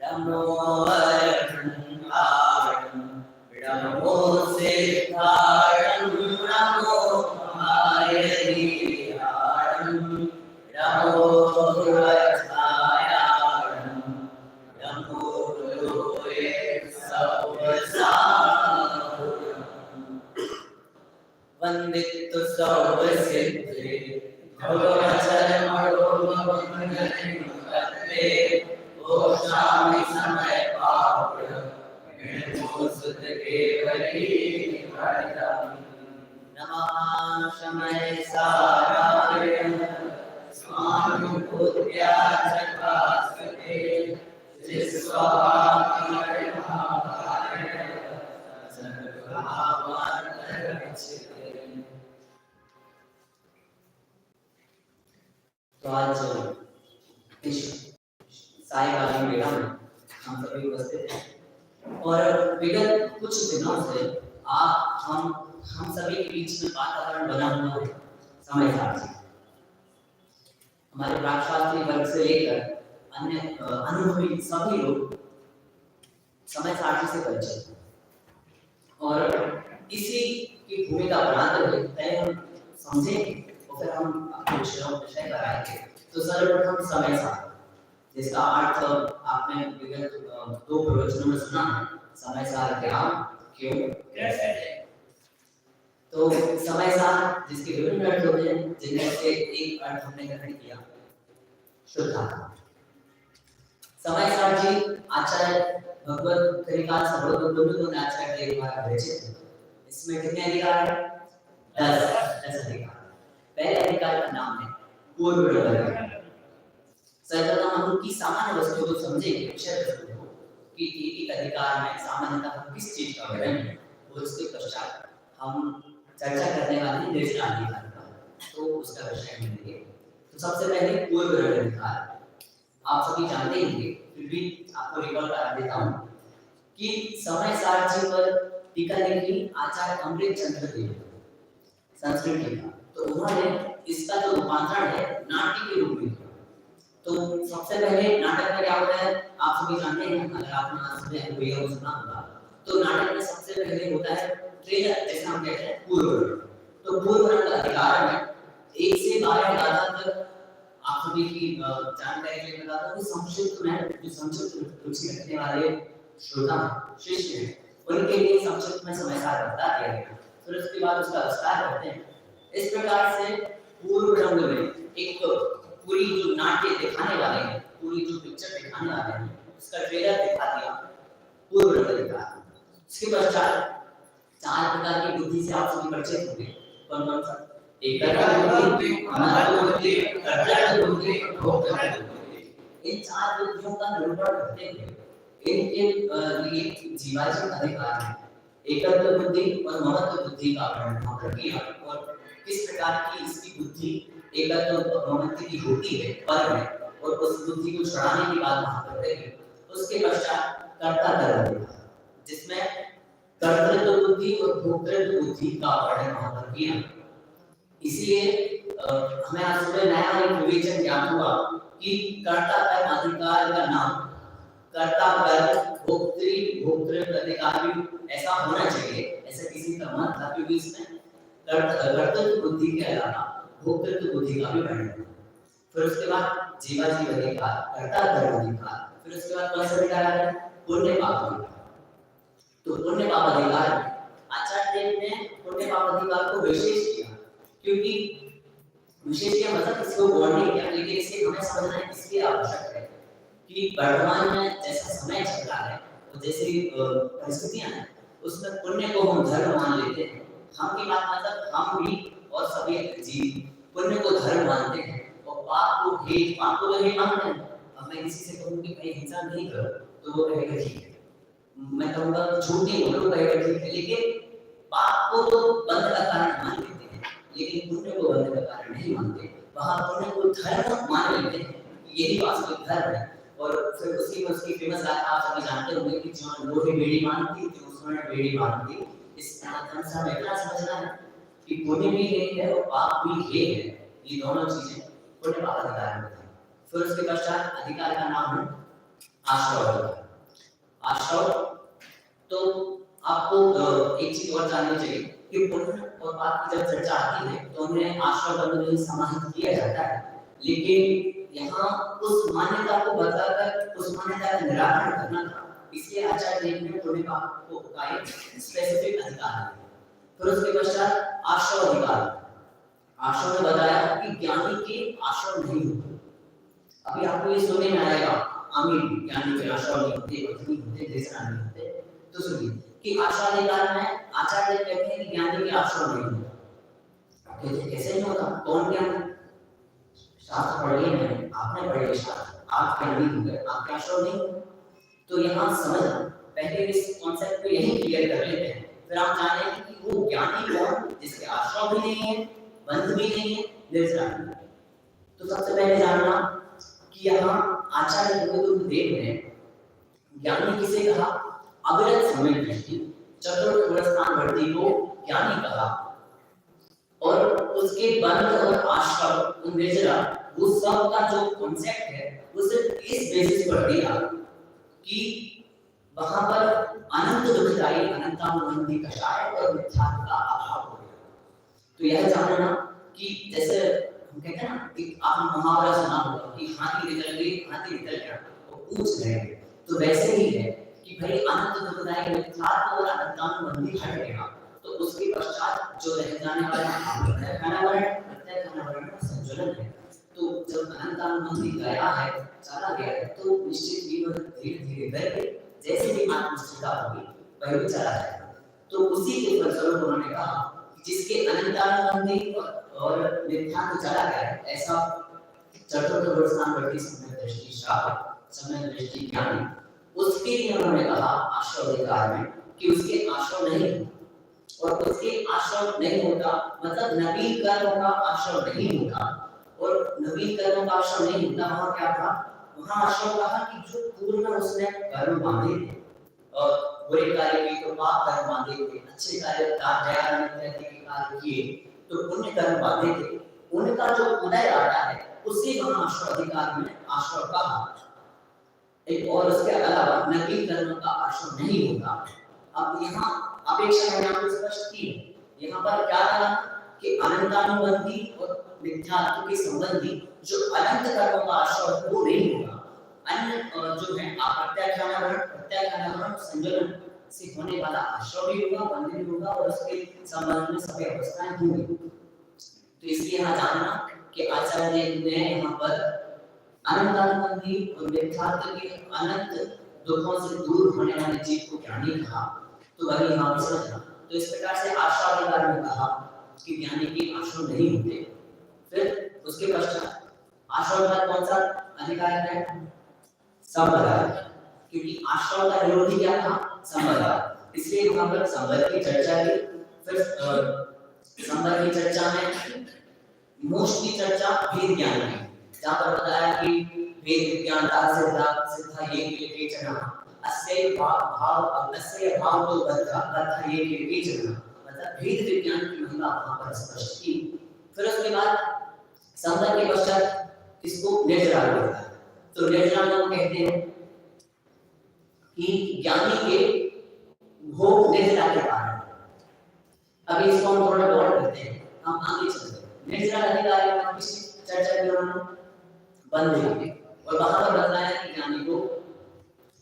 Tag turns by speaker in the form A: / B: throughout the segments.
A: नमो वरदानं नमो सिद्धार्थं नमो मायरीयाणं नमो वरदायाणं नमो लोये सर्वसाधनं वन्दितु सर्वसिद्धे भगवचरणमणोभवमङ्गले ओषामि समय पाव्य निर्मोसुत केवली वरदामि नमः शमय साराय स्वानुभूत्या चकास्ते जिस्वाहाय महाकाय सर्वभावान्तरक्षिते। तो आज इस साई वाली मेला में हम सभी उपस्थित हैं और विगत कुछ दिनों से हम सभी के बीच में वातावरण बना हुआ है समय सारथी। हमारे प्राकशास्त्री वर्ग से लेकर अन्य अनुभवी सभी लोग समय सारथी से परिचित हैं और इसी की भूमिका बनाते हुए पहले हम समझेंगे और फिर हम अपने विषय पर आएंगे। तो सर्वप्रथम समय सारथी, जिसका अर्थ आपने विगत दो प्रवचनों में सुना है, समय सार क्या, क्यों, कैसे। तो समय सार जिसके विभिन्न अर्थ होते हैं, जिनमें से एक अर्थ हमने ग्रहण किया शुद्धात्मा। समय सार जी आचार्य भगवत कलिकाल सर्वोत्तम ने आचार्य के द्वारा विरचित। इसमें कितने अधिकार हैं? 10 अधिकार। पहले अधिकार का नाम है पूर्व प्रवर्तन। सर्वप्रथम हम उनकी सामान्य वस्तुओं को समझेंगे, विषय वस्तुओं को, कि एक अधिकार में सामान्यतः किस चीज का वर्णन है, और उसके पश्चात हम चर्चा करने वाले निर्जला अधिकार का, तो उसका विषय मिलेंगे। तो सबसे पहले पूर्व अधिकार। आप सभी जानते होंगे, फिर भी आपको रिकॉल करा देता हूँ कि समय सार जी पर टीका लिखी आचार्य अमृत चंद्र देव, संस्कृत टीका। तो उन्होंने इसका जो रूपांतरण है नाट्य के रूप में। तो सबसे पहले नाटक में क्या होता है आप सभी जानते हैं, अगर आपने आज सुना होगा। तो नाटक में सबसे पहले होता है ट्रेलर, जैसे हम कहते हैं पूर्व। तो पूर्व का अधिकार में 1 से 12 गाथा तक आप सभी की जानकारी के लिए बताता हूँ। संक्षिप्त में जो संक्षिप्त रुचि रखने वाले श्रोता शिष्य हैं, उनके लिए संक्षिप्त में समय सार बता दिया गया। फिर उसके बाद उसका विस्तार करते हैं। इस प्रकार से पूर्व रंग में एक पूरी जो नाट्य दिखाने वाले हैं, पूरी जो पिक्चर दिखाने वाले हैं, उसका ट्रेलर दिखा दिया पूर्व रंग दिखा। इसके पश्चात 4 प्रकार की बुद्धि से आप सभी परिचित होंगे। कौन-कौन सा? एकता बुद्धि, अनात्म बुद्धि, कर्तव्य बुद्धि, भोक्तृ बुद्धि। इन 4 बुद्धियों का निरूपण करते हुए इनके लिए जीवाजी अधिकार है। एकत्व बुद्धि और महत्व बुद्धि का वर्णन हमने किया और किस प्रकार की इसकी बुद्धि एकत्व महत्व की होती है पर में, और उस बुद्धि को छुड़ाने की बात वहां करते हैं। उसके पश्चात कर्ता धर्म, जिसमें कर्तृत्व बुद्धि और भोक्तृत्व बुद्धि का वर्णन वहां पर किया। इसलिए हमें आज सुबह नया एक विवेचन ज्ञात हुआ कि कर्ता कर्म अधिकार का नाम कर्ता कर्म भोक्तृ अधिकार भी ऐसा होना चाहिए, ऐसा किसी का मत था, क्योंकि इसमें कर्तृत्व बुद्धि के अलावा भोक्तृत्व बुद्धि का भी वर्णन। फिर उसके बाद जीवाजी अधिकार, कर्ता कर्म अधिकार। फिर उसके बाद कौन सा अधिकार आता है? पुण्य पाप अधिकार। तो पुण्य पाप अधिकार आचार्य देव ने पुण्य पाप अधिकार को विशेष किया, क्योंकि विशेष किया मतलब इसको गौर नहीं किया, लेकिन इसे हमें समझना इसलिए आवश्यक है कि वर्तमान में जैसा समय चल रहा है और जैसी परिस्थितियां हैं, उसमें पुण्य को हम धर्म मान लेते हैं। हम की बात मतलब हम भी और सभी जीव पुण्य को धर्म मानते हैं और पाप को हेट मानते हैं। अब मैं किसी से कहूं कि भाई हिंसा नहीं करो तो वो कहेगा ठीक है, मैं कहूंगा झूठ नहीं बोलो कहेगा ठीक है, लेकिन पाप को तो बंद का कारण मान लेते हैं, लेकिन पुण्य को बंद का कारण नहीं मानते। वहां पुण्य को धर्म मान लेते हैं, यही वास्तविक धर्म है। और फिर उसकी फेमस गाथा आप सभी जानते होंगे कि जो लोहे बेड़ी मानती, जो स्वर्ण बेड़ी मानती। इस माध्यम से हमें इतना समझना है कि पुण्य भी एक है और पाप भी एक है। ये दोनों चीजें पुण्य पाप अधिकार में हैं। फिर उसके पश्चात अधिकार का नाम है आश्रय। आश्रय तो आपको एक चीज और जाननी चाहिए कि पुण्य और पाप की जब चर्चा आती है तो उन्हें आश्रय बंधन में समाहित किया जाता है, लेकिन यहाँ उस मान्यता को बताकर उस मान्यता का निराकरण करना था, इसलिए आचार्य देव ने पुण्य पाप को का एक स्पेसिफिक अधिकार है। फिर उसके पश्चात आश्रय अधिकार। आश्रय ने बताया कि ज्ञानी के आश्रय नहीं होते। अभी आपको ये सुनने में आएगा आमीन ज्ञानी के आश्रय नहीं होते, पत्नी होते, देशना नहीं होते। तो सुनिए कि आश्रय अधिकार में आचार्य कहते हैं कि ज्ञानी के आश्रय नहीं होता। कहते कैसे नहीं होता? कौन ज्ञान? शास्त्र पढ़ लिए मैंने, आपने पढ़ लिए शास्त्र, आप ज्ञानी होंगे, आपके आश्रय नहीं होंगे। तो यहाँ समझना, पहले इस कॉन्सेप्ट को यही क्लियर कर लेते हैं, फिर आप जानेंगे कि वो ज्ञानी कौन जिसके आश्रय भी नहीं है, बंध भी नहीं है, निर्जरा। तो सबसे पहले जानना कि यहाँ आचार्य देव ने ज्ञानी किसे कहा? अविरत समय दृष्टि चतुर्थ स्थान को ज्ञानी कहा, और उसके बंध और आश्रय निर्जरा वो सब का जो कॉन्सेप्ट है वो सिर्फ इस बेसिस पर दिया कि वहां पर अनंत दुखदायी अनंतानुबंधी कषाय और मिथ्यात्व का अभाव हो गया। तो यह जानना कि जैसे हम कहते हैं ना कि आपने मुहावरा सुना होगा कि हाथी निकल गया तो पूछ रहे हैं, तो वैसे ही है कि भाई अनंत दुखदायी मिथ्यात्व और अनंतानुबंधी हट गया तो उसके पश्चात जो रह जाने वाला खानावरण संतुलन है। तो जब अनंतानुबंधी गया है, चला गया है, तो निश्चित ही वह धीरे धीरे करके जैसे भी आत्मस्थिरता होगी वह भी चला जाएगा। तो उसी के फलस्वरूप उन्होंने कहा जिसके अनंतानुबंधी और मिथ्यात्व चला गया है, ऐसा चतुर्थ स्थानवर्ती समय दृष्टि शास्त्र समय दृष्टि ज्ञानी, उसके लिए उन्होंने कहा आश्रय अधिकार में कि उसके आश्रय नहीं, और उसके आश्रय नहीं होता मतलब नवीन कर्मों का आश्रय नहीं होता, और नवीन कर्मों का आश्रय नहीं होता। वहां क्या था? वहां आश्रय कहा कि जो पूर्व में उसने कर्म बांधे थे और बुरे कार्य किए तो पाप कर्म बांधे थे, अच्छे कार्य के कार्य किए तो पुण्य कर्म बांधे थे, उनका जो उदय आता है उसी वहां आश्रय अधिकार में आश्रय कहा। एक और उसके अलावा नवीन कर्म का आश्रय नहीं होता। अब यहाँ अपेक्षा मैंने आपको स्पष्ट की, यहाँ पर क्या कहा कि अनंतानुबंधी और मिथ्यात्व के संबंधी जो अनंत कर्मों का आश्रय वो नहीं होगा। अन्य जो है प्रत्याख्यानावरण संयोजन से होने वाला आश्रय भी होगा, बंधन भी होगा, और उसके संबंध में सभी अवस्थाएं होंगी। तो इसलिए यहाँ जानना कि आचार्य ने यहाँ पर अनंतानुबंधी और मिथ्यात्व के अनंत दुखों से दूर होने वाली चीज को ज्ञानी कहा, तो वही यहाँ पर समझना। तो इस प्रकार से आश्रय अधिकार में कहा कि ज्ञानी के आश्रय नहीं होते। फिर उसके पश्चात आश्रय का कौन सा अधिकार है? संबंध, क्योंकि आश्रय का विरोधी क्या था? संबंध, इसलिए वहां पर संबंध की चर्चा की। फिर संबंध की चर्चा में मोक्ष की चर्चा भेद ज्ञान में, जहां पर बताया कि भेद विज्ञान सिद्धा ये के चना अस्य भाव तो बद्धा ये के चना, मतलब भेद विज्ञान की महिमा वहां पर स्पष्ट की। फिर उसके बाद संबंध के पश्चात इसको निर्जरा होता है। तो निर्जरा लोग कहते हैं कि ज्ञानी के भोग निर्जरा के कारण। अभी इसको हम थोड़ा और करते हैं, हम आगे चलते हैं। निर्जरा अधिकारी में किसी चर्चा की उन्होंने बंध होंगे, और वहां पर बताया कि ज्ञानी को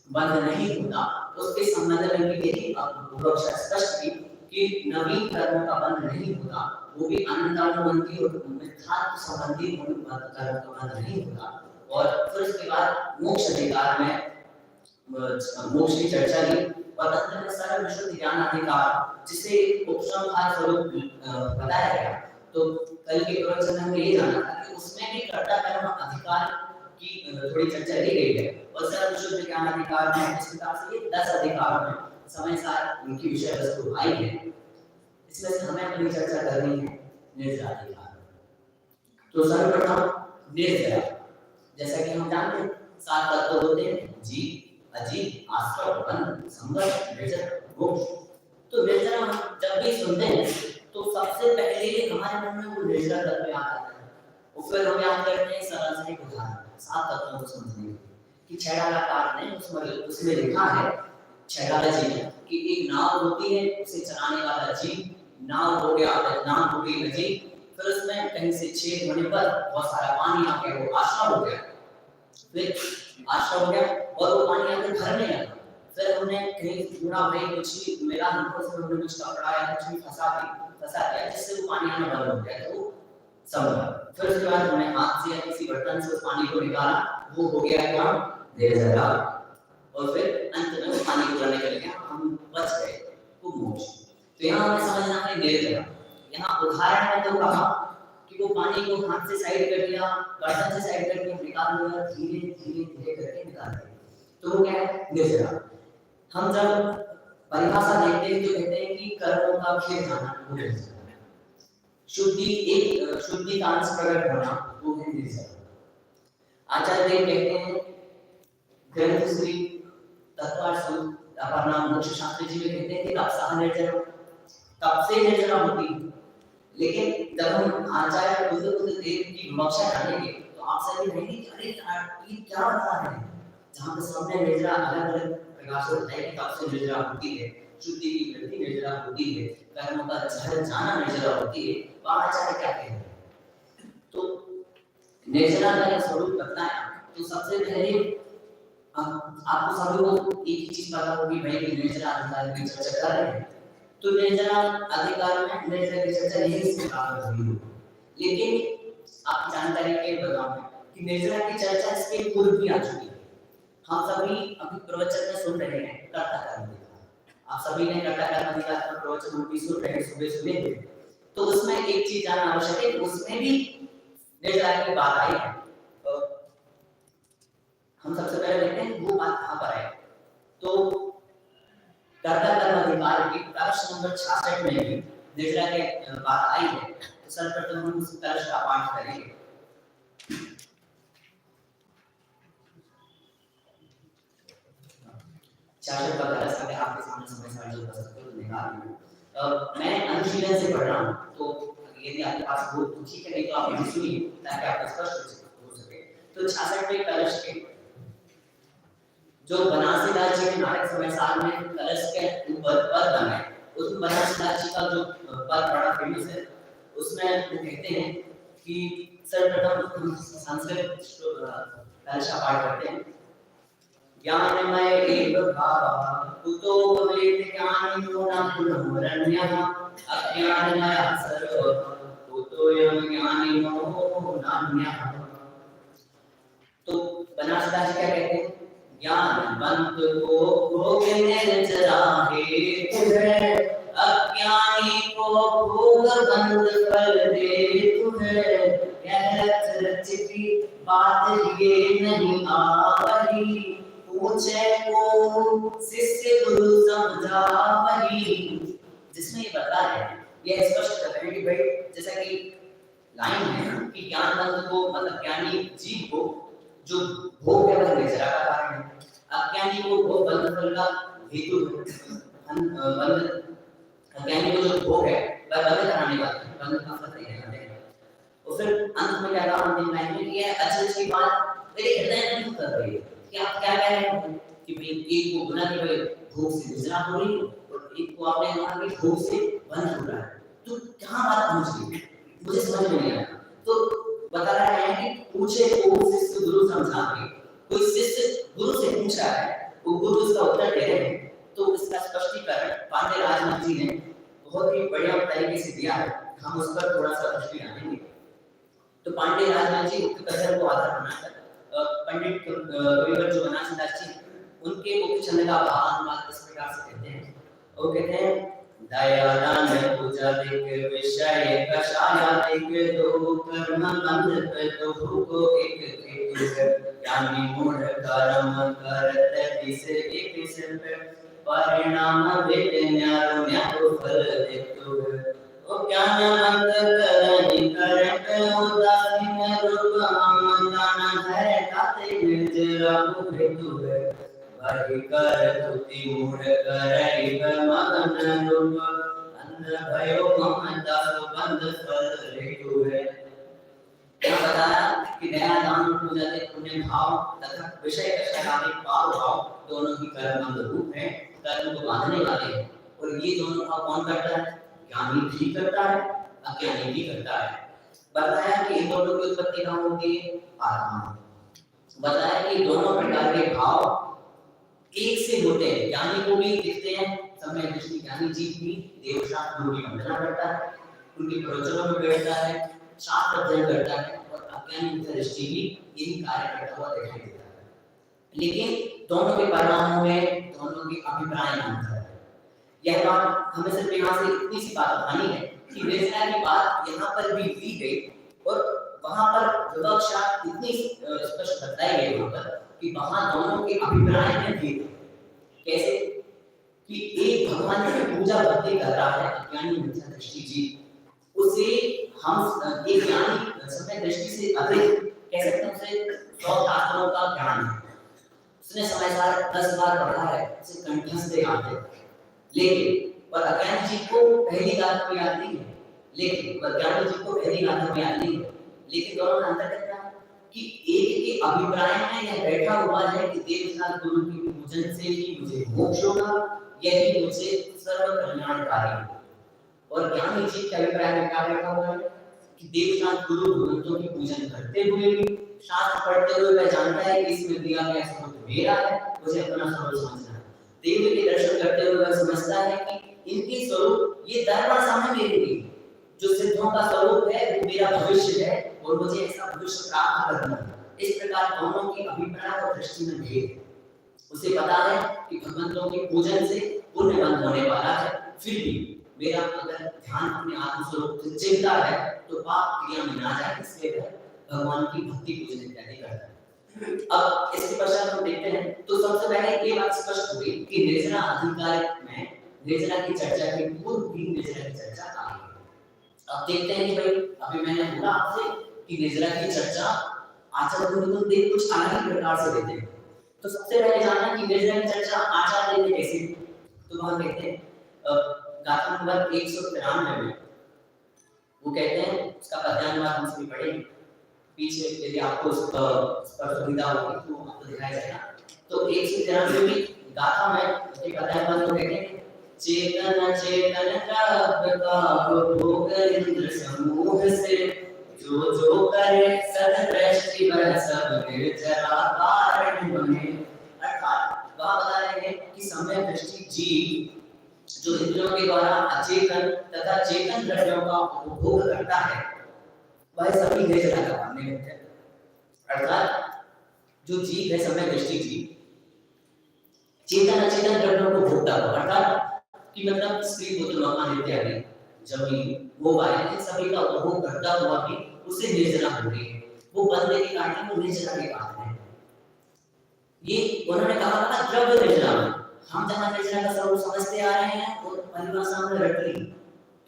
A: बंध नहीं होता। उसके संबंध में भी यही विवक्षा स्पष्ट की कि नवीन कर्मों का बंध नहीं होता, वो भी अनंतानुबंधी और मिथ्यात्व संबंधी कर्म का बंध नहीं होता। और फिर उसके बाद मोक्ष अधिकार में मोक्ष की चर्चा की, और अंत में सर्व विशुद्ध ज्ञान अधिकार जिसे उपसंहार स्वरूप बताया गया। तो कल के प्रवचन में हमने ये जाना था कि उसमें भी कर्ता कर्म अधिकार की थोड़ी चर्चा की गई है, और सर्व विशुद्ध ज्ञान अधिकार में इस प्रकार से ये 10 अधिकारों में समय सार उनकी विषय वस्तु आई है। इसमें से हमें अपनी चर्चा करनी है निर्जरा अधिकार। तो सर्वप्रथम निर्जरा, जैसा कि हम जानते हैं 7 तत्व होते हैं, जीव, अजीव, आश्रय, बंध, संबंध, निर्जरा, मोक्ष। तो निर्जरा जब भी सुनते हैं तो सबसे पहले हमारे मन में वो निर्जरा तत्व याद आता है, और फिर हम याद करते हैं सरल से उदाहरण 7 तत्वों को समझने के लिए। कि छैडालाकार ने उसमें लिखा है छैडाला जी ने कि एक नाव होती है, उसे चलाने वाला जीव, नाव हो गया, नाव हो गई नदी, फिर उसमें कहीं से छेद होने पर बहुत सारा पानी आ गया, वो आश्रम हो गया, फिर आश्रम हो गया और वो पानी आके भरने लगा। फिर हमने कहीं ढूंढा भाई कुछ भी मिला हमको, फिर हमने कुछ कपड़ा या कुछ भी फंसा दिया जिससे वो पानी आना बंद हो गया, तो संभल। फिर उसके बाद हमने हाथ से या किसी बर्तन से उस पानी को निकाला, वो हो गया क्या निर्जला, और फिर अंत में वो पानी पूरा निकल गया, हम बच गए, वो मोक्ष। तो यहाँ हमें समझना है निर्जला। यहाँ उदाहरण में तो कहा कि वो पानी को हाथ से साइड कर दिया, बर्तन से साइड करके निकाल लिया, धीरे धीरे धीरे करके निकाल दिया, तो वो क्या है निर्जला। हम जब परिभाषा देखते हैं तो कहते हैं कि कर्मों का खेद जाना, शुद्धि का अंश प्रकट होना, वो है निर्जला। आचार्य देव कहते हैं ग्रंथ श्री तत्वार्थ अपना मोक्ष शास्त्री जी में कहते हैं कि तपसा निर्जला, तप से निर्जला होती है। लेकिन जब हम आचार्य बुद्ध देव की विवक्षा जानेंगे तो आप सभी कहेंगे कि अरे ये क्या बता रहे हैं, जहाँ पे सबने निर्जला अलग अलग प्रकार से बताया कि तप से निर्जला होती है, शुद्धि की वृद्धि निर्जला होती है, कर्मों का जहर जाना निर्जला होती है, तो आचार्य क्या कहते हैं। तो निर्जला का स्वरूप बताया, तो सबसे पहले आपको सभी को एक ही चीज पता होगी भाई कि निर्जला अधिकार की चर्चा कर रहे हैं, तो निर्जला अधिकार में निर्जला की चर्चा यही से प्रारंभ हुई। लेकिन आप जानकारी के बताऊं कि निर्जला की चर्चा इसके पूर्व भी आ चुकी है। हम सभी अभी प्रवचन में सुन रहे हैं कर्ता कर्म, आप सभी ने कर्ता कर्म का प्रवचन भी सुन रहे हैं सुबह, तो उसमें एक चीज जानना आवश्यक है, उसमें भी निर्जला की बात आई है। हम सबसे पहले देखते हैं वो बात कहां पर है। तो कर्ता कर्म अधिकार की प्रश्न नंबर 66 में भी निर्जला के बात आई है, तो सर्वप्रथम हम उस कलश का पाठ करेंगे। चार का कलश अगर आपके सामने समय सामने जो पुस्तक को निकाल मैं अनुशीलन से पढ़ रहा हूं, तो यदि आपके पास वो ठीक है, नहीं तो आप मुझे सुनिए ताकि आपको स्पष्ट हो सके। तो 66वें कलश के जो बनारसी दास जी के नाटक समय साल में कलश के ऊपर पद बना है, उस बनारसी दास जी का जो पद बड़ा फेमस है, उसमें वो कहते हैं कि सर्वप्रथम संस्कृत कलश का पाठ करते हैं। ज्ञानमय एव भावः कुतो भवेत् ज्ञानिनो न पुनरन्यः, अज्ञानमयः सर्वः कुतोऽयं ज्ञानिनो नान्यः। तो बनारसी दास जी क्या कहते हैं, ज्ञानवंत को भोग निर्जरा हेतु है, अज्ञानी को भोग बंद फल देतु है, यह रचित बात ये नहीं आवही, पूछे को शिष्य गुरु समझावही। जिसमें ये बता है, ये स्पष्ट कर रहे हैं कि भाई जैसा कि लाइन है कि ज्ञानवंत को मतलब ज्ञानी जीव को जो भोग है वह निर्जरा का कारण है, अज्ञानी को भोग बंध फल का हेतु है, अज्ञानी को जो भोग है वह बंध कराने वाला है, बंध का फल नहीं है। और फिर अंत में क्या कहा अंतिम लाइन में, ये अच्छी अच्छी बात मेरे हृदय में कर रही है कि आप क्या कह रहे हैं कि भाई एक को गुना की भाई भोग से निर्जरा हो रही है और एक को आपने कहा कि भोग से बंध हो रहा है, तो कहां बात पहुंच गई मुझे समझ में नहीं आया। तो बता रहा है कि पूछे को शिष्य गुरु समझावे, कोई शिष्य गुरु से पूछ रहा है, वो गुरु उसका उत्तर दे रहे हैं, तो इसका स्पष्टीकरण पांडे राजनाथ जी ने बहुत ही बढ़िया तरीके से दिया है, हम उस पर थोड़ा सा दृष्टि डालेंगे। तो पांडे राजनाथ जी उक्त कथन को आधार बनाकर पंडित कविवर जो बनारसी दास जी उनके मुख्य छंद का भावानुवाद इस प्रकार से कहते हैं। वो कहते हैं दयादान पूजा दिक विषय कषाया दिक दो कर्म बंध तो को एक ज्ञानी मूढ़ कर्म करत दिसे एक सिर परिणाम वेद न्यारो न्यारो फल देतु ओ ज्ञानवंत करनि करत उदासीन रूप अमदान है ताते निर्जरा हेतु है, वही कर तुति मूढ़ करई मगन रूप अंध भयो ममता बंध फल हेतु है। यहाँ बताया कि दया दान पूजा के पुण्य भाव तथा विषय कक्षा के पाप भाव दोनों ही कर्म रूप है, कर्म को बांधने वाले हैं। और ये दोनों भाव कौन करता है? ज्ञानी भी करता है, अज्ञानी भी करता है। बताया कि इन दोनों की उत्पत्ति कहाँ होती है? आत्मा। बताया कि दोनों प्रकार के भाव एक से होते हैं, ज्ञानी को भी दिखते हैं। समय दृष्टि ज्ञानी जीव भी देवशास्त्र गुरु की वंदना करता है, उनके प्रवचनों में बैठता है, शास्त्र अध्ययन करता है, और अज्ञानी दृष्टि भी यही कार्य करता हुआ दिखाई देता है। लेकिन दोनों के परिणामों में दोनों के अभिप्राय अंतर है। यह बात हमें सिर्फ यहाँ से इतनी सी बात बतानी है कि निर्जरा की बात यहाँ पर भी दी गई, और वहाँ पर विवक्षा इतनी स्पष्ट बताई गई वहाँ पर कि वहाँ दोनों के अभिप्राय में भेद है। कैसे कि एक भगवान की पूजा भक्ति कर रहा है अज्ञानी मिथ्या दृष्टि जीव, उसे हम एक ज्ञानी समय दृष्टि से अधिक कह सकते हैं, उसे 100 शास्त्रों का ज्ञान है, उसने समय सार 10 बार पढ़ा है, उसे कंठस्थ याद है। लेकिन और अज्ञानी जीव को पहली गाथा भी याद नहीं है, लेकिन अज्ञानी जीव को पहली गाथा भी याद नहीं है। लेकिन दोनों में अंतर क्या है कि एक के अभिप्राय में यह बैठा हुआ है कि देवशास्त्र गुरु की पूजन से ही मुझे मोक्ष होगा, यही मुझे सर्व कल्याणकारी है। और ज्ञानी जीव के अभिप्राय में क्या बैठा हुआ है कि देवशास्त्र गुरु भगवंतों की पूजन करते हुए भी, शास्त्र पढ़ते हुए वह जानता है कि इसमें दिया गया स्वरूप मेरा है, मुझे अपना स्वरूप समझना है। देव के दर्शन करते हुए वह समझता है कि इनकी स्वरूप ये दर्पण सामने मेरे लिए, जो सिद्धों का स्वरूप है वो मेरा भविष्य है और मुझे ऐसा भविष्य प्राप्त करना है। इस प्रकार दोनों के अभिप्राय और दृष्टि में भेद है। उसे पता है कि भगवंतों के पूजन से पुण्य बंद होने वाला है, फिर भी मेरा अगर ध्यान अपने आत्म स्वरूप से चिंता है तो पाप क्रिया में ना जाए, इसलिए वह भगवान की भक्ति पूजन इत्यादि करता है। अब इसके पश्चात हम देखते हैं तो सबसे पहले ये बात स्पष्ट हुई कि निर्जरा अधिकार में निर्जरा की चर्चा के पूर्व भी निर्जरा की चर्चा आ गई। अब देखते हैं कि भाई अभी मैंने बोला आपसे कि निर्जरा की चर्चा आचार्य गुरुकुल देव कुछ अलग ही प्रकार से देते हैं। तो सबसे पहले जानना कि निर्जरा की चर्चा आचार्य देव ने कैसे दी। तो वहां कहते हैं गाथा नंबर 193 में वो कहते हैं, उसका पद्यानुवाद हम सभी पढ़ेंगे पीछे, यदि आपको उस पर सुविधा होगी तो आपको दिखाया जाएगा। तो 193 में गाथा में एक पद्यानुवाद को कहते हैं, चेतन चेतन का भोग इंद्र समूह से, जो जो करे सदृष्टि वह सब निर्जरा कारण बने। अर्थात वह बता रहे हैं कि समय दृष्टि जीव जो इंद्रियों के द्वारा अचेतन तथा चेतन द्रव्यों का उपभोग करता है वह सभी निर्जरा का मानने होते हैं। अर्थात जो जीव है समय दृष्टि जीव चेतन अचेतन द्रव्यों को भोगता हो, अर्थात कि मतलब स्त्री पुत्र मकान इत्यादि जमीन मोबाइल इन सभी का उपभोग करता हुआ भी उसे निर्जरा हो रही है, वो बंदे के कारण वो निर्जरा के कारण है। ये उन्होंने कहा था द्रव्य निर्जरा। हम जहाँ निर्जरा का स्वरूप समझते आ रहे हैं और परिभाषा में रट ली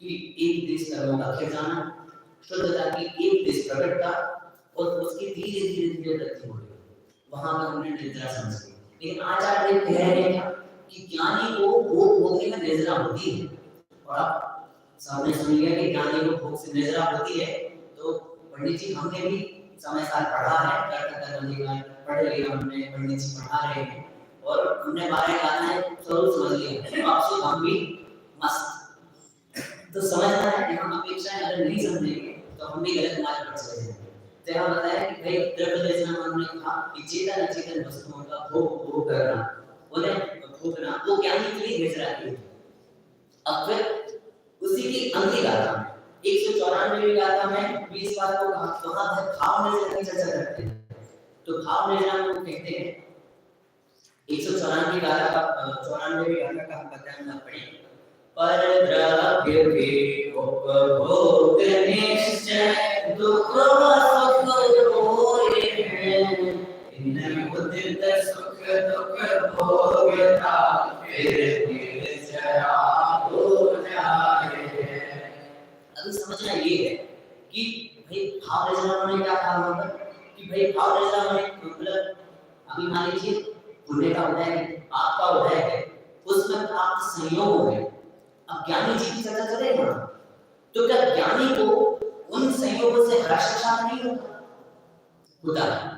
A: कि एक देश कर्मों का खिजाना, शुद्धता की एक देश प्रकटता और उसकी धीरे धीरे धीरे वृद्धि हो रही, वहां पर हमने निर्जरा समझ ली। लेकिन आचार्य देव कह रहे हैं कि ज्ञानी को भोग भोगने में निर्जरा होती है। और आप सामने सुन लिया कि ज्ञानी को भोग से निर्जरा होती है, तो पंडित जी हमने भी समय साल पढ़ा है, पढ़ लिया हमने, पंडित जी पढ़ा रहे हैं और हमने 12 गाथाएं स्वरूप समझ लिया। अब से हम भी मस्त तो समझना है कि हम अपेक्षाएं अगर नहीं समझेंगे तो हम भी गलत मार्ग पर चले जाएंगे। तो यहाँ बताया कि भाई द्रव्य निर्जरा हमने कहा कि चेतन अचेतन वस्तुओं का भोग करना, उन्हें भोगना, वो ज्ञानी के लिए निर्जरा की। अब फिर उसी की अंतिम गाथा में 194वें गाथा में 20 बार को कहा, तो वहां पर भाव निर्जरा की चर्चा करते हैं। तो भाव निर्जरा को कहते हैं 194 गाथा का 94वें गाथा का हम बताएं ना पढ़ें। पर द्रव्य के उपभोग निश्चय दुख सुख होए हैं, इन उदित सुख दुख भोगता फिर निर्जरा हो जाए। अभी समझना ये है कि भाई भाव निर्जरा होने क्या कहा होगा कि भाई भाव निर्जरा होने मतलब अभी मान लीजिए पुण्य का उदय है, आपका उदय है, उसमें प्राप्त संयोग है। अब ज्ञानी जी की चर्चा चलेगा तो क्या ज्ञानी को उन संयोगों से हर्ष शांत नहीं होता है।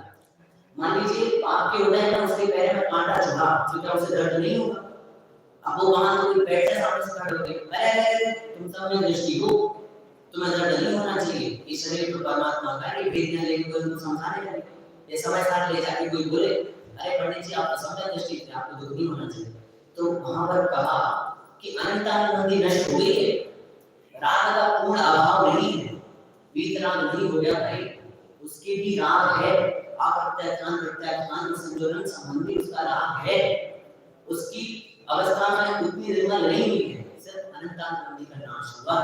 A: मान लीजिए आपके उदय में उसके पैर में कांटा चुभा, तो क्या उसे दर्द नहीं होगा? अब वो वहां तो कोई पेट से सामने से खड़े होते, अरे तुम सब में दृष्टि हो, तुम्हें दर्द नहीं होना चाहिए, ये शरीर तो परमात्मा का है, भेजना लेके कोई समझाने लगे, ये समय साथ ले जाके कोई बोले अरे पंडित जी आप समय दृष्टि थे, आपको दुख नहीं होना चाहिए। तो वहां पर कहा कि अनंतानुबंधी नष्ट हो गई है, राग का पूर्ण अभाव नहीं है, वीतराग नहीं हो गया भाई, उसके भी राग है, प्रत्याख्यान प्रत्याख्यान संयोजन संबंधी उसका राग है, उसकी अवस्था में उतनी निर्मल नहीं हुई है, सिर्फ अनंतानुबंधी का नाश हुआ,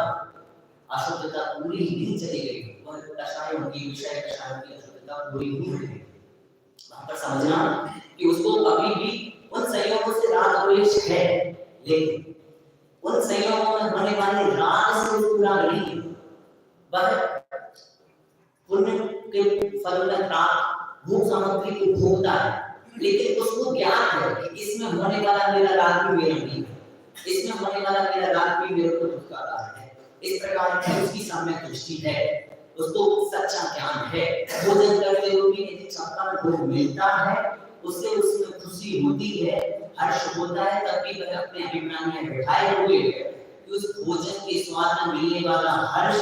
A: अशुद्धता पूरी नहीं चली गई, वह कषायों की विषय कषायों की अशुद्धता पूरी नहीं हुई है। वहां पर समझना कि उसको अभी भी उन संयोगों से राग द्वेष है, लेकिन उन संयोगों में होने वाले राग से उसको राग नहीं है, वह पुण्य के फल में प्राप्त भोग सामग्री को भोगता है, लेकिन उसको ज्ञान है कि इसमें होने वाला मेरा राग भी मेरा नहीं है, इसमें होने वाला मेरा राग भी मेरे को दुख का कारण है, इस प्रकार की उसकी सम्यक दृष्टि है, उसको सच्चा ज्ञान है। भोजन करते हुए भी यदि चक्कर भोग मिलता है, उससे उसमें खुशी होती है, हर्ष होता है, तब भी वह अपने अभिप्राय में बैठाए हुए है कि उस भोजन के स्वाद में मिलने वाला हर्ष,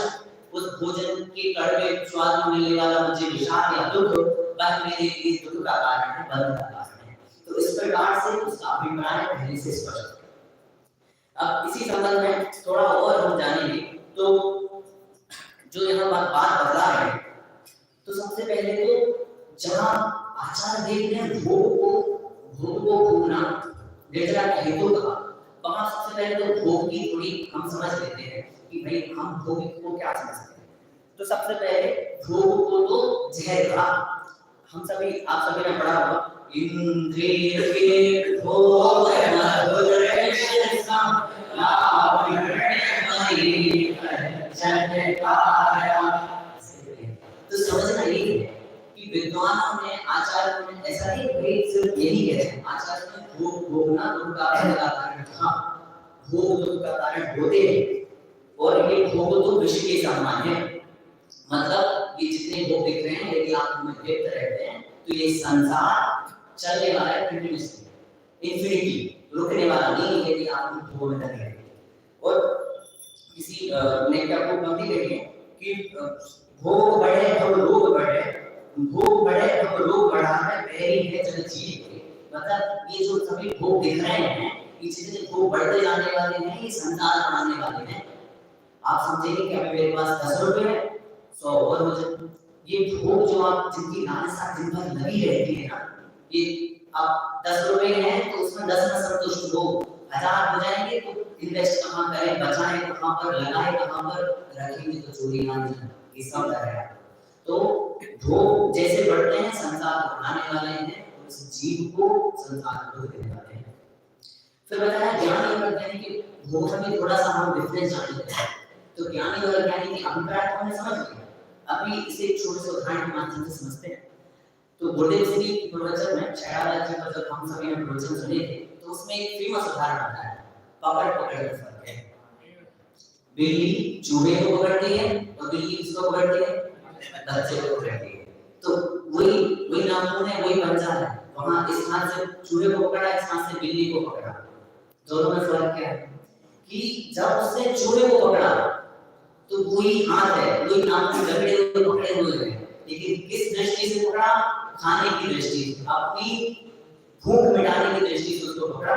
A: उस भोजन के कड़वे स्वाद में मिलने वाला मुझे विषाद या दुख, वह मेरे लिए दुख का कारण है, बंध का कारण है। तो इस प्रकार से उसका अभिप्राय पहले से स्पष्ट है। अब इसी संबंध में थोड़ा और हम जानेंगे, तो जो यहाँ बात बदला है, तो सबसे पहले तो जहाँ आचार्य देव ने भोग को भोगना निर्जरा का हेतु कहा, वहां सबसे पहले तो भोग की थोड़ी हम समझ लेते हैं कि भाई हम भोग को क्या समझते हैं। तो सबसे पहले भोग को तो जहर कहा, हम सभी आप सभी ने पढ़ा होगा, इंद्रिय के भोग मधुर सम तो समझना यही है कि विद्वानों ने आचार्यों ने ऐसा नहीं कि सिर्फ यही कहते हैं, आचार्यों ने भोग भोगना दुख का कारण कहा, भोग दुख का कारण होते हैं, और ये भोग तो विश्व के समान है, मतलब ये जितने भोग दिख रहे हैं यदि आप उनमें व्यक्त रहते हैं तो ये संसार चलने वाला है कंटिन्यूअसली, इन्फिनिटी, रुकने वाला नहीं है यदि आप उन भोग में लगे हैं। और किसी ने क्या को पंक्ति कही है कि भोग बढ़े हम रोग बढ़े, भोग बढ़े हम रोग बढ़ा है, बैरी है जन जीव के, मतलब ये जो सभी भोग दिख रहे हैं, ये जितने भोग बढ़ते जाने वाले हैं, ये संसार बढ़ाने वाले हैं। आप समझेंगे कि अभी मेरे पास 10 रुपए है, 100 और हो जाए, ये भोग जो आप जिनकी लालसा दिन भर लगी रहती है ना, ये आप 10 रुपए हैं तो उसमें 10 में संतुष्ट हो, 1000 हो जाएंगे तो इन्वेस्ट कहाँ करें, बचाएं कहाँ पर, लगाएं कहाँ पर, रखेंगे तो चोरी ना जाए, ये सब है। तो भोग जैसे बढ़ते हैं संसार बढ़ाने वाले हैं, और इस जीव को संसार को देने वाले हैं। फिर बताया ज्ञानी और अज्ञानी के भोग में थोड़ा सा हम डिफरेंस जान लेते हैं। तो ज्ञानी और अज्ञानी के अभिप्राय को हमने समझ लिया, अभी इसे एक छोटे से उदाहरण के माध्यम से समझते हैं। तो गुरुदेव श्री की प्रवचन में शरावत जी का जब हम सभी ने प्रवचन सुने थे, तो उसमें एक फेमस उदाहरण आता है, पकड़ पकड़ का फर्क है। बिल्ली चूहे को पकड़ती है और बिल्ली किसको पकड़ती है, बच्चे को पकड़ती है। तो वही नामून है, वही पंजा है, वहां इस हाथ से चूहे को पकड़ा, इस हाथ से बिल्ली को पकड़ा, दोनों में फर्क क्या है कि जब उसने चूहे को पकड़ा तो वही हाथ है, वही नामून जकड़े हुए पकड़े हुए हैं, लेकिन किस दृष्टि से पकड़ा, खाने की दृष्टि से, अपनी भूख मिटाने की दृष्टि से उसको पकड़ा,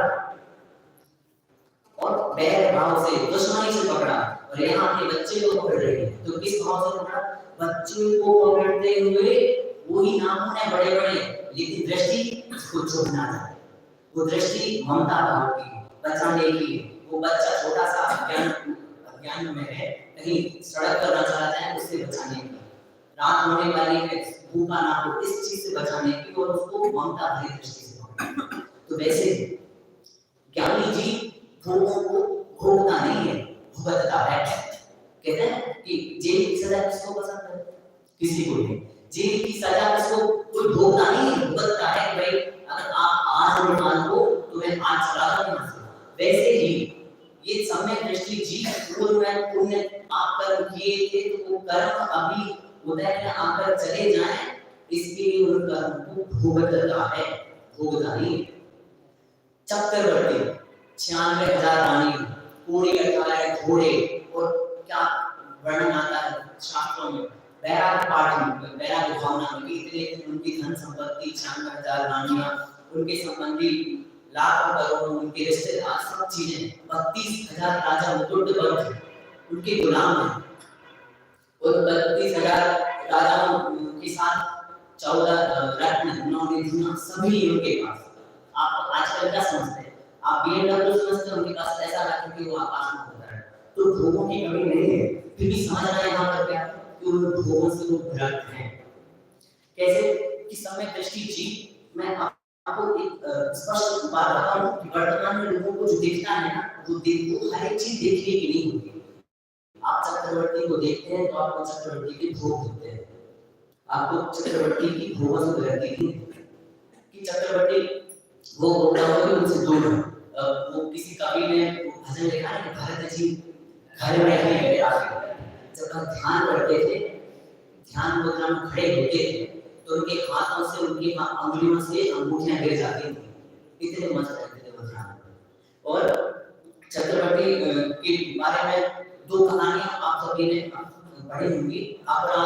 A: और बैर भाव से दुश्मनी से पकड़ा, और यहाँ अपने बच्चे को पकड़ रही है, तो किस भाव से पकड़ा, बच्चे को पकड़ते हुए वही नामून है बड़े बड़े, लेकिन दृष्टि उसको छोड़ना है, वो दृष्टि ममता भाव की, बचाने की, वो बच्चा छोटा सा अज्ञान में है, कहीं सड़क पर ना चला जाए उससे बचाने की, रात होने वाली है भूखा ना हो, इस चीज से बचाने की, और उसको ममता भरी दृष्टि से पकड़ना। तो वैसे ज्ञानी जी भोगों को भोगता नहीं है, भुगतता है। कहते हैं कि जेल की सजा किसको पसंद है, किसी को नहीं, जेल की सजा किसको, कोई भोगता नहीं है, भुगतता है। भाई अगर आप आज निकाल दो तो मैं आज चला दूंगा, वैसे ही ये सम्यक दृष्टि जी पूर्व में पुण्य आप कर्म किए थे तो वो कर्म अभी उदय में आकर चले जाएं, इसके लिए उन कर्म को भोगता है, भोगदारी। चक्रवर्ती 96,000 रानी, पूरी 18 घोड़े, और क्या वर्णन आता है शास्त्रों में, बैराग पाठ में, बैराग भावना में, इतने उनकी धन संपत्ति 96,000 रानियां, उनके संबंधी लाखों करोड़ों उनके रिश्तेदार, सब चीजें, 32,000 राजा मुकुटबद्ध उनके गुलाम हैं, और 32,000 राजाओं के साथ 14 रत्न, 9 निधियां सभी उनके पास। आप आजकल क्या समझते हैं? आप BMW समझते हैं, उनके पास ऐसा रखते कि वो आकाश में होता है, तो भोगों की कमी नहीं है, फिर भी समझ रहे हैं यहाँ पर क्या कि उन भोगों से वो भ्रष्ट हैं। कैसे कि सम्यक दृष्टि जी, मैं आपको एक स्पष्ट बात बताता हूँ कि वर्तमान में लोगों को जो दिखता है ना, वो देखो हर एक चीज देखने की नहीं होती। आप चक्रवर्ती को देखते हैं तो आपको चक्रवर्ती के भोग दिखते हैं, आपको चक्रवर्ती की भोगों से गुजरती थी कि चक्रवर्ती वो होगी उनसे दूर है। वो किसी कवि ने भजन लिखा है कि भरत जी घर में ही गए आगे, जब हम ध्यान करते थे, ध्यान मुद्रा में खड़े होते थे, तो उनके हाथों से, उनकी अंगुलियों से अंगूठियां गिर जाती थी, इतने मस्त रहते थे वो ध्यान। और चक्रवर्ती के बारे में 2 कहानियां आप सभी ने पढ़ी होंगी, अपना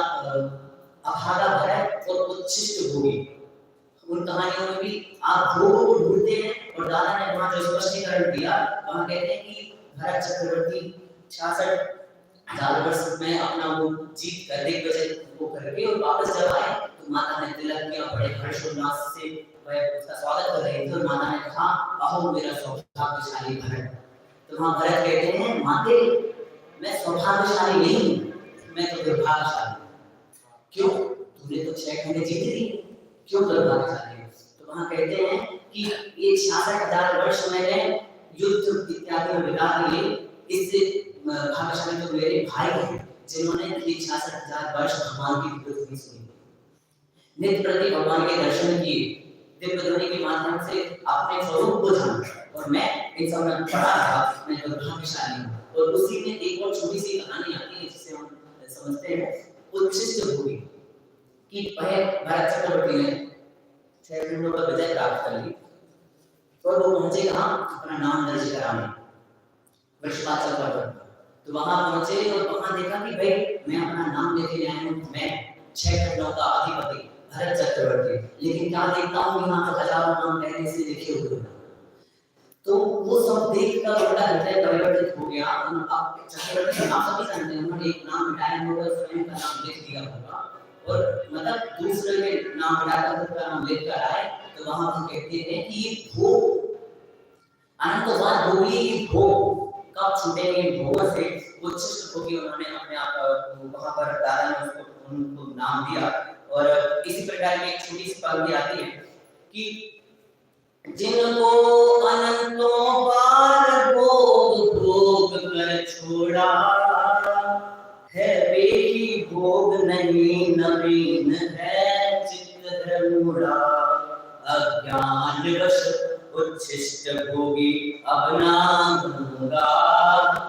A: अभागा भरत और उच्छिष्ट भोगी। उन कहानियों में भी आप भोगों को ढूंढते हैं, और दादा ने वहां जो स्पष्टीकरण दिया, वहां कहते हैं कि भरत चक्रवर्ती 66,000 वर्ष में अपना वो जीत कर दिग्विजय को करके और वापस जब आए तो माता ने तिलक किया, बड़े हर्षोल्लास से वह उसका स्वागत कर रही थी, और माता ने कहा अहो मेरा सौभाग्यशाली भरत। तो वहां भरत कहते हैं माते मैं सौभाग्यशाली नहीं, मैं तो दुर्भाग्यशाली। क्यों? तूने तो 6 खंडे जीत ली, क्यों दुर्भाग्यशाली? तो वहां कहते हैं कि ये 66,000 वर्ष मैंने युद्ध इत्यादि में बिता दिए, इससे भाग्यशाली तो मेरे भाई हैं जिन्होंने ये 66,000 वर्ष भगवान की विद्युत सुनी, नित्य प्रति भगवान के दर्शन किए, दिव्य ध्वनि के माध्यम से अपने स्वरूप को जाना, और मैं इन सब में पढ़ा था, मैं दुर्भाग्यशाली हूँ। और उसी में एक और छोटी सी कहानी आती है जिसे हम समझते हैं उच्छिष्ट भोगी कि भरत चक्रवर्ती ने 6 खंडों पर विजय प्राप्त कर ली, और वो पहुंचे कहाँ? अपना नाम दर्ज कराने वृषभाचल पर्वत। तो वहां पहुंचे और वहां देखा कि भाई मैं अपना नाम लेके आया हूँ, मैं 6 खंडों का अधिपति भरत चक्रवर्ती, लेकिन क्या देखता हूँ यहाँ पर हजारों नाम पहले से लिखे हुए हैं। तो वो सब देखकर उनका हृदय परिवर्तित हो गया। अब चक्रवर्ती का नाम सभी जानते हैं, उन्होंने एक नाम मिटाया होगा, स्वयं का नाम लिख दिया होगा, और मतलब दूसरे के नाम मिटाकर खुद का नाम लिख कर आए। तो वहां हम कहते हैं कि ये भोग अनंतवाद भोगी, ये भोग कब छूटेंगे? भोगों से उच्छिष्ट भोगी उन्होंने अपने आप वहां पर दादा ने उसको उनको नाम दिया। और इसी प्रकार की एक छोटी सी पंक्ति आती है कि जिनको अनंतों बार भोग भोग कर छोड़ा है, वे ही भोग नहीं नवीन है चित्त धर्मुड़ा। अज्ञान वश उच्छिष्ट भोगी अब नाम दूंगा,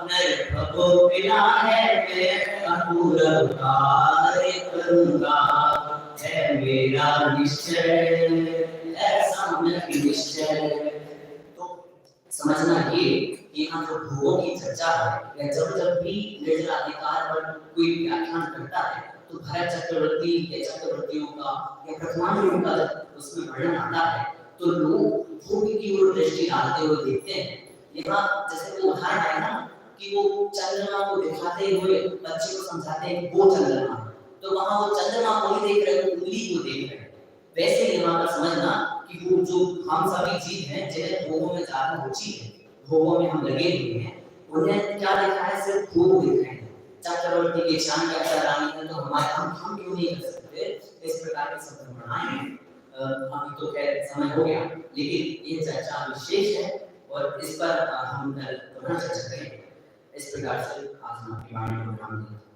A: नर भगो बिना है मैं अपूर्व कार्य करूंगा, है मेरा निश्चय ऐसा निश्चय। तो समझना ये कि यहाँ जो भोगों की चर्चा है, या जब भी निर्जलाधिकार पर कोई व्याख्यान करता है तो भरत चक्रवर्ती या चक्रवर्तियों का या ब्रह्मांडों का उसमें वर्णन आता है, तो लोग भोग की ओर दृष्टि डालते हुए देखते हैं। यहाँ जैसे वो उदाहरण है ना कि वो चंद्रमा को दिखाते हुए बच्चे को समझाते हैं कि वो चंद्रमा है, तो वहां वो चंद्रमा को नहीं देख रहे, वो उंगली को देख रहे हैं। वैसे यहाँ पर समझना कि वो जो हम सभी जीव हैं जिन्हें भोगों में ज्यादा रुचि है, भोगों में हम लगे हुए हैं, उन्हें क्या देखा है? सिर्फ भोग दिख रहे हैं। चक्रवर्ती के शान का रानी है, तो हमारे हम क्यों नहीं कर सकते? इस प्रकार के शब्द बनाए। अभी तो खैर समय हो गया, लेकिन ये चर्चा विशेष है और इस पर हम पुनः चर्चा करेंगे। इस प्रकार से आज हम अपनी वाणी को विराम देंगे।